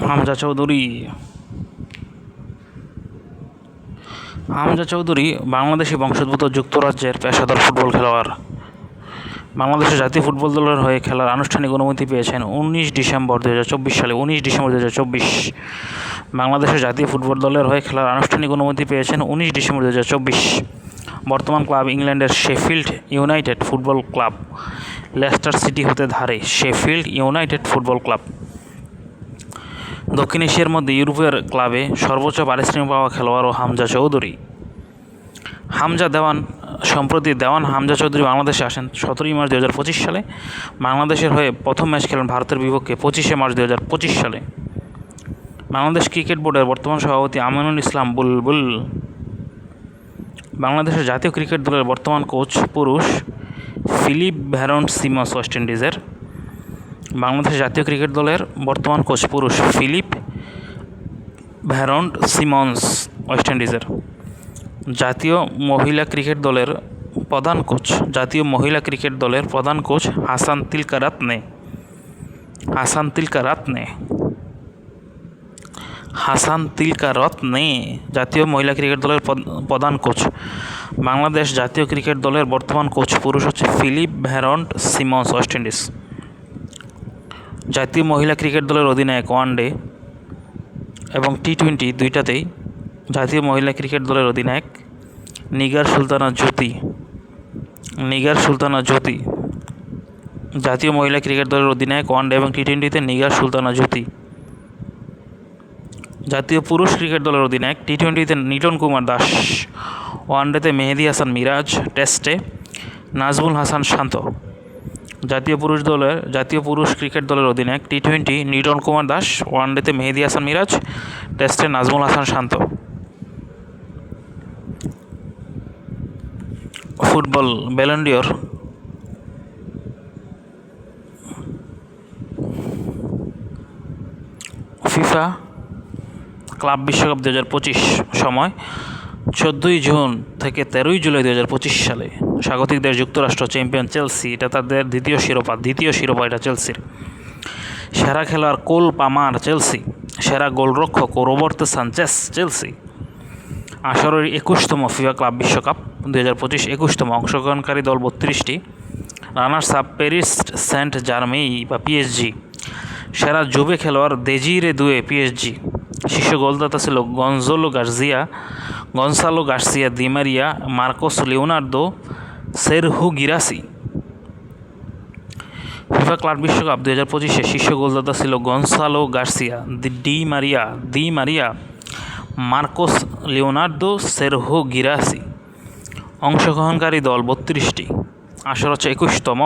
হামজা চৌধুরী। হামজা চৌধুরী বাংলাদেশি বংশোদ্ভূত যুক্তরাজ্যের পেশাদার ফুটবল খেলোয়াড়। বাংলাদেশের জাতীয় ফুটবল দলের হয়ে খেলার আনুষ্ঠানিক অনুমতি পেয়েছেন 19 ডিসেম্বর 2024 সালে। 19 ডিসেম্বর 2024 বাংলাদেশের জাতীয় ফুটবল দলের হয়ে খেলার আনুষ্ঠানিক অনুমতি পেয়েছেন 19 ডিসেম্বর 2024। বর্তমান ক্লাব ইংল্যান্ডের Sheffield United football club Leicester city হতে ধারে। শেফিল্ড ইউনাইটেড ফুটবল ক্লাব দক্ষিণ এশিয়ার মধ্যে ইউরোপের ক্লাবে সর্বোচ্চ পারিশ্রমিক পাওয়া খেলোয়াড় হামজা চৌধুরী। সম্প্রতি দেওয়ান হামজা চৌধুরী বাংলাদেশে আসেন 17 মার্চ 2025 সালে। বাংলাদেশের হয়ে প্রথম ম্যাচ খেলেন ভারতের বিপক্ষে 25 মার্চ 2025 সালে। বাংলাদেশ ক্রিকেট বোর্ডের বর্তমান সভাপতি আমিনুল ইসলাম বুলবুল। বাংলাদেশের জাতীয় ক্রিকেট দলের বর্তমান কোচ পুরুষ ফিলিপ ভ্যারন্ট সিমন্স ওয়েস্ট ইন্ডিজের। বাংলাদেশ জাতীয় ক্রিকেট দলের বর্তমান কোচ পুরুষ ফিলিপ ভ্যারন্ট সিমন্স ওয়েস্ট ইন্ডিজের। জাতীয় মহিলা ক্রিকেট দলের প্রধান কোচ হাসান তিলকারাতনে। জাতীয় মহিলা ক্রিকেট দলের প্রধান কোচ। বাংলাদেশ জাতীয় ক্রিকেট দলের বর্তমান কোচ পুরুষ হচ্ছে ফিলিপ ভ্যারন্ট সিমন্স ওয়েস্ট ইন্ডিজ। জাতীয় মহিলা ক্রিকেট দলের অধিনায়ক ওয়ানডে এবং টি-20 দুইটাতেই। জাতীয় মহিলা ক্রিকেট দলের অধিনায়ক নিগার সুলতানা জ্যোতি। জাতীয় মহিলা ক্রিকেট দলের অধিনায়ক ওয়ানডে এবং টি-20তে নিগার সুলতানা জ্যোতি। জাতীয় পুরুষ ক্রিকেট দলের অধিনায়ক টি-20তে নিটন কুমার দাস, ওয়ানডেতে মেহেদী হাসান মিরাজ, টেস্টে নাজমুল হাসান শান্ত। জাতীয় পুরুষ ক্রিকেট দলের অধিনায়ক টি-20 নিটন কুমার দাস, ওয়ানডেতে মেহেদী হাসান মিরাজ, টেস্টে নাজমুল হাসান শান্ত। ফুটবল ব্যালন ডি'র ফিফা ক্লাব বিশ্বকাপ 2025 সময় 14 জুন থেকে 13 জুলাই 2025 সালে। স্বাগতিক দেশ যুক্তরাষ্ট্র, চ্যাম্পিয়ন চেলসি। এটা তাদের দ্বিতীয় শিরোপা এটা চেলসির। সেরা খেলোয়াড় কোল পামার, চেলসি। সেরা গোলরক্ষক রোবর্তো সানচেস, চেলসি। আসরের 21তম ফিফা ক্লাব বিশ্বকাপ 2025 21তম। অংশগ্রহণকারী দল 32টি। Runners up Paris Saint Germain বা পিএসজি। সেরা যুবে খেলোয়াড় দেজিরে দুয়ে, পিএসজি। শীর্ষ গোলদাতা ছিল Gonzalo Garcia, Di Maria, Marcos Leonardo, Serhou Guirassy. FIFA club বিশ্বকাপ 2025 শীর্ষ গোলদাতা ছিল Gonzalo Garcia, Di Maria, Marcos Leonardo, Serhou Guirassy. অংশগ্রহণকারী দল 32টি। আসর হচ্ছে 21তম।